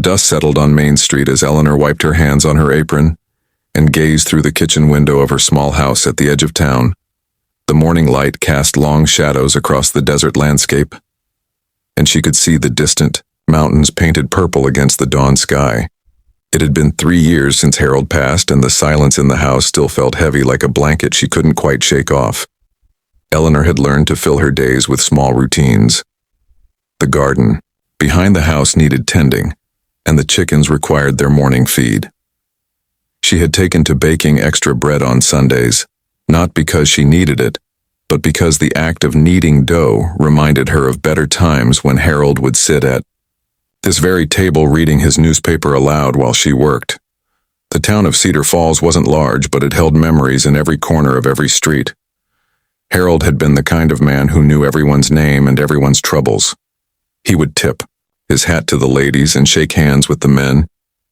dust settled on Main Street as Eleanor wiped her hands on her apron and gazed through the kitchen window of her small house at the edge of town. The morning light cast long shadows across the desert landscape, and she could see the distant mountains painted purple against the dawn sky. It had been 3 years since Harold passed, and the silence in the house still felt heavy like a blanket she couldn't quite shake off. Eleanor had learned to fill her days with small routines. The garden behind the house needed tending, and the chickens required their morning feed. She had taken to baking extra bread on Sundays, not because she needed it, but because the act of kneading dough reminded her of better times when Harold would sit at this very table reading his newspaper aloud while she worked. The town of Cedar Falls wasn't large, but it held memories in every corner of every street. Harold had been the kind of man who knew everyone's name and everyone's troubles. He would tip his hat to the ladies and shake hands with the men,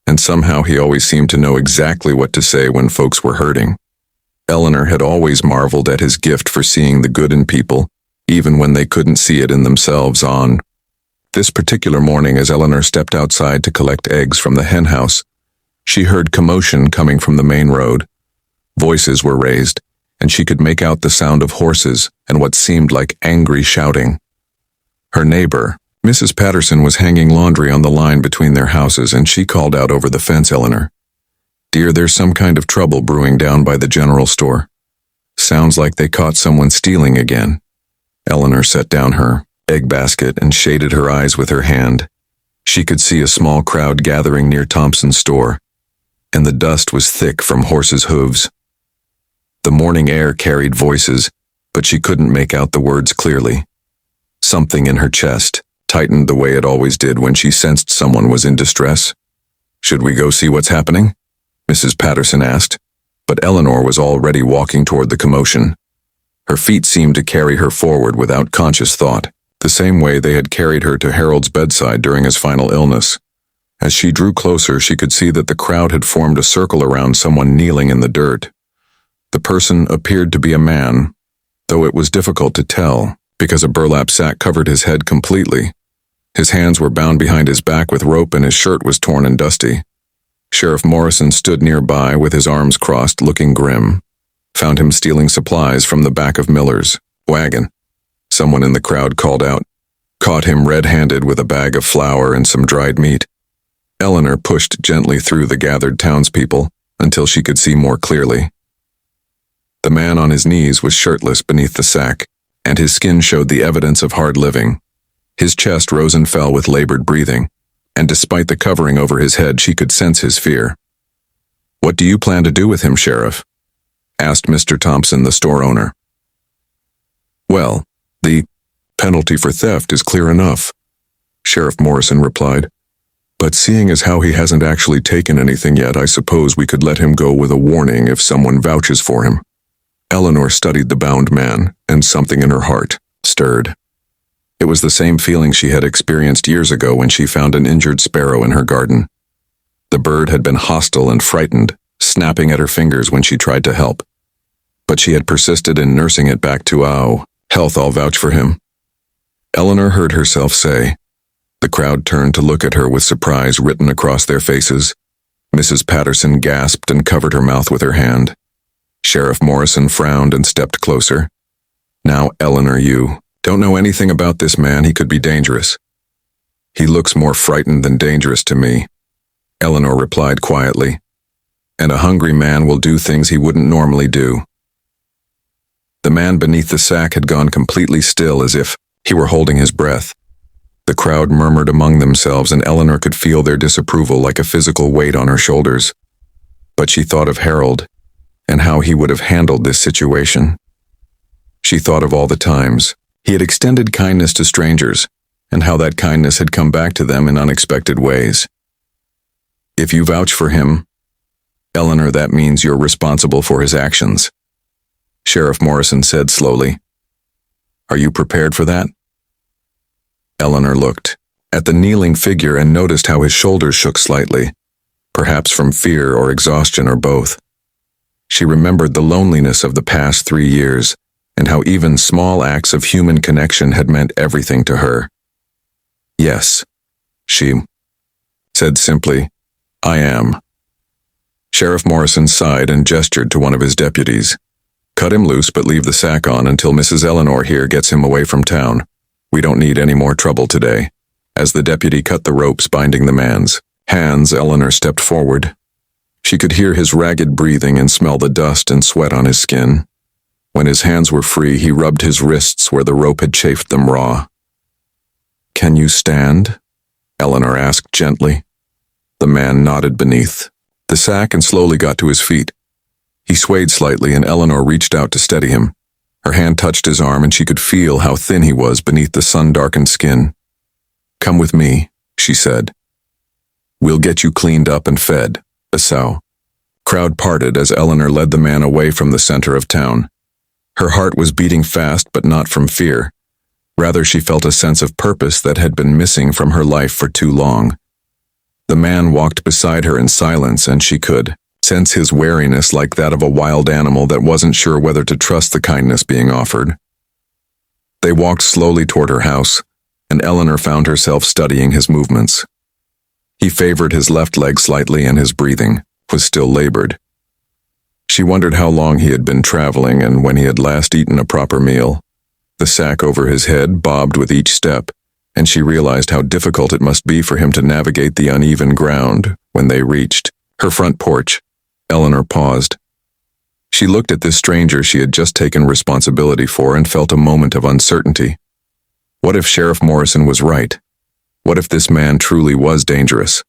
and somehow he always seemed to know exactly what to say when folks were hurting. Eleanor had always marveled at his gift for seeing the good in people, even when they couldn't see it in themselves. On this particular morning, as Eleanor stepped outside to collect eggs from the hen house, she heard commotion coming from the main road. Voices were raised, and she could make out the sound of horses and what seemed like angry shouting. Her neighbor, Mrs. Patterson, was hanging laundry on the line between their houses, and she called out over the fence, "Eleanor, dear, there's some kind of trouble brewing down by the general store. Sounds like they caught someone stealing again." Eleanor set down her egg basket and shaded her eyes with her hand. She could see a small crowd gathering near Thompson's store, and the dust was thick from horses' hooves. The morning air carried voices, but she couldn't make out the words clearly. Something in her chest tightened the way it always did when she sensed someone was in distress. "Should we go see what's happening?" Mrs. Patterson asked, but Eleanor was already walking toward the commotion. Her feet seemed to carry her forward without conscious thought, the same way they had carried her to Harold's bedside during his final illness. As she drew closer, she could see that the crowd had formed a circle around someone kneeling in the dirt. The person appeared to be a man, though it was difficult to tell because a burlap sack covered his head completely. His hands were bound behind his back with rope, and his shirt was torn and dusty. Sheriff Morrison stood nearby with his arms crossed, looking grim. Found him stealing supplies from the back of Miller's wagon. Someone in the crowd called out. Caught him red-handed with a bag of flour and some dried meat. Eleanor pushed gently through the gathered townspeople until she could see more clearly. The man on his knees was shirtless beneath the sack, and his skin showed the evidence of hard living. His chest rose and fell with labored breathing, and despite the covering over his head, she could sense his fear. "What do you plan to do with him, Sheriff?" asked Mr. Thompson, the store owner. "Well, the penalty for theft is clear enough," Sheriff Morrison replied. "But seeing as how he hasn't actually taken anything yet, I suppose we could let him go with a warning if someone vouches for him." Eleanor studied the bound man, and something in her heart stirred. It was the same feeling she had experienced years ago when she found an injured sparrow in her garden. The bird had been hostile and frightened, snapping at her fingers when she tried to help. But she had persisted in nursing it back to health. "I'll vouch for him," Eleanor heard herself say. The crowd turned to look at her with surprise written across their faces. Mrs. Patterson gasped and covered her mouth with her hand. Sheriff Morrison frowned and stepped closer. "Now, Eleanor, you don't know anything about this man. He could be dangerous." "He looks more frightened than dangerous to me," Eleanor replied quietly. "And a hungry man will do things he wouldn't normally do." The man beneath the sack had gone completely still, as if he were holding his breath. The crowd murmured among themselves, and Eleanor could feel their disapproval like a physical weight on her shoulders. But she thought of Harold and how he would have handled this situation. She thought of all the times he had extended kindness to strangers, and how that kindness had come back to them in unexpected ways. "If you vouch for him, Eleanor, that means you're responsible for his actions," Sheriff Morrison said slowly. "Are you prepared for that?" Eleanor looked at the kneeling figure and noticed how his shoulders shook slightly, perhaps from fear or exhaustion or both. She remembered the loneliness of the past 3 years, and how even small acts of human connection had meant everything to her. "Yes," she said simply, "I am." Sheriff Morrison sighed and gestured to one of his deputies. "Cut him loose, but leave the sack on until Mrs. Eleanor here gets him away from town. We don't need any more trouble today." As the deputy cut the ropes binding the man's hands, Eleanor stepped forward. She could hear his ragged breathing and smell the dust and sweat on his skin. When his hands were free, he rubbed his wrists where the rope had chafed them raw. "Can you stand?" Eleanor asked gently. The man nodded beneath the sack and slowly got to his feet. He swayed slightly and Eleanor reached out to steady him. Her hand touched his arm and she could feel how thin he was beneath the sun-darkened skin. "Come with me," she said. "We'll get you cleaned up and fed." A sow. Crowd parted as Eleanor led the man away from the center of town. Her heart was beating fast, but not from fear. Rather, she felt a sense of purpose that had been missing from her life for too long. The man walked beside her in silence, and she could sense his wariness like that of a wild animal that wasn't sure whether to trust the kindness being offered. They walked slowly toward her house, and Eleanor found herself studying his movements. He favored his left leg slightly and his breathing was still labored. She wondered how long he had been traveling and when he had last eaten a proper meal. The sack over his head bobbed with each step, and she realized how difficult it must be for him to navigate the uneven ground. When they reached her front porch, Eleanor paused. She looked at this stranger she had just taken responsibility for and felt a moment of uncertainty. What if Sheriff Morrison was right? What if this man truly was dangerous?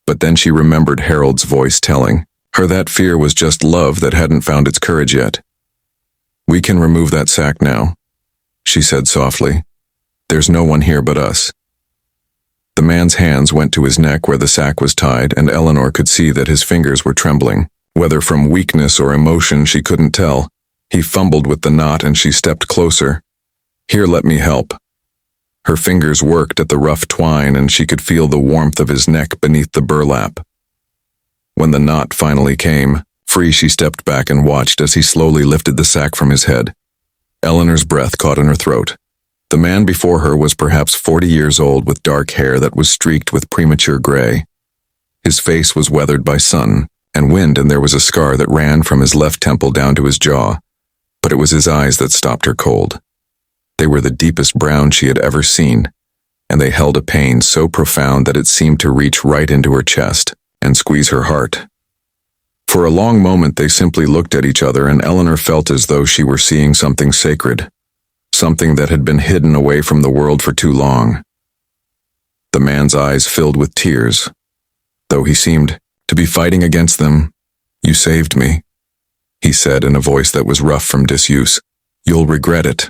But then she remembered Harold's voice telling her that fear was just love that hadn't found its courage yet. "We can remove that sack now," she said softly. "There's no one here but us." The man's hands went to his neck where the sack was tied, and Eleanor could see that his fingers were trembling. Whether from weakness or emotion, she couldn't tell. He fumbled with the knot and she stepped closer. "Here, let me help." Her fingers worked at the rough twine and she could feel the warmth of his neck beneath the burlap. When the knot finally came free, she stepped back and watched as he slowly lifted the sack from his head. Eleanor's breath caught in her throat. The man before her was perhaps 40 years old with dark hair that was streaked with premature gray. His face was weathered by sun and wind, and there was a scar that ran from his left temple down to his jaw. But it was his eyes that stopped her cold. They were the deepest brown she had ever seen, and they held a pain so profound that it seemed to reach right into her chest and squeeze her heart. For a long moment they simply looked at each other, and Eleanor felt as though she were seeing something sacred, something that had been hidden away from the world for too long. The man's eyes filled with tears, though he seemed to be fighting against them. "You saved me," he said in a voice that was rough from disuse. "You'll regret it."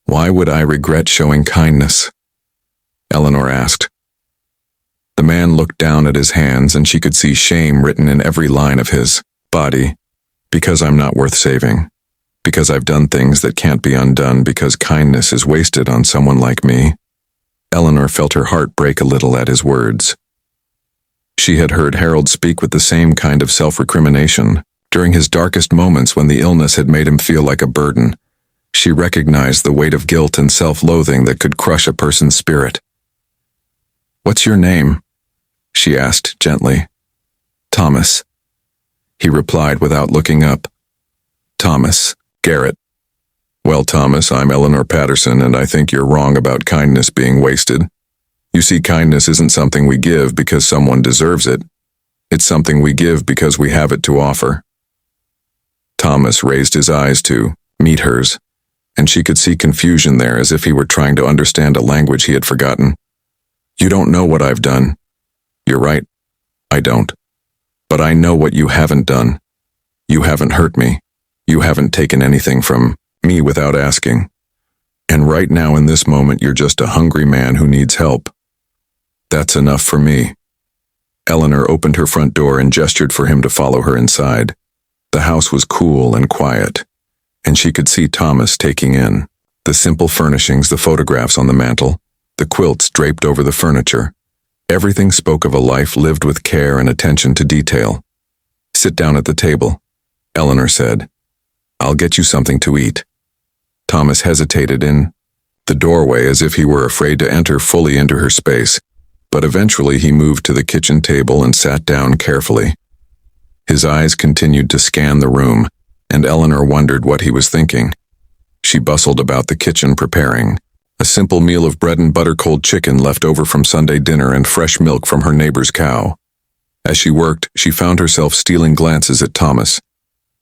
"Why would I regret showing kindness?" Eleanor asked. The man looked down at his hands and she could see shame written in every line of his body. "Because I'm not worth saving. Because I've done things that can't be undone. Because kindness is wasted on someone like me." Eleanor felt her heart break a little at his words. She had heard Harold speak with the same kind of self-recrimination during his darkest moments when the illness had made him feel like a burden. She recognized the weight of guilt and self-loathing that could crush a person's spirit. "What's your name?" she asked gently. "Thomas," he replied without looking up. "Thomas Garrett." "Well, Thomas, I'm Eleanor Patterson, and I think you're wrong about kindness being wasted. You see, kindness isn't something we give because someone deserves it. It's something we give because we have it to offer." Thomas raised his eyes to meet hers, and she could see confusion there, as if he were trying to understand a language he had forgotten. "You don't know what I've done." "You're right. I don't. But I know what you haven't done. You haven't hurt me. You haven't taken anything from me without asking. And right now in this moment you're just a hungry man who needs help. That's enough for me." Eleanor opened her front door and gestured for him to follow her inside. The house was cool and quiet, and she could see Thomas taking in the simple furnishings, the photographs on the mantel, the quilts draped over the furniture. Everything spoke of a life lived with care and attention to detail. "Sit down at the table," Eleanor said. "I'll get you something to eat." Thomas hesitated in the doorway as if he were afraid to enter fully into her space. but eventually he moved to the kitchen table and sat down carefully. His eyes continued to scan the room, and Eleanor wondered what he was thinking. She bustled about the kitchen preparing a simple meal of bread and butter, cold chicken left over from Sunday dinner, and fresh milk from her neighbor's cow. As she worked, she found herself stealing glances at Thomas.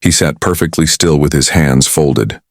He sat perfectly still with his hands folded,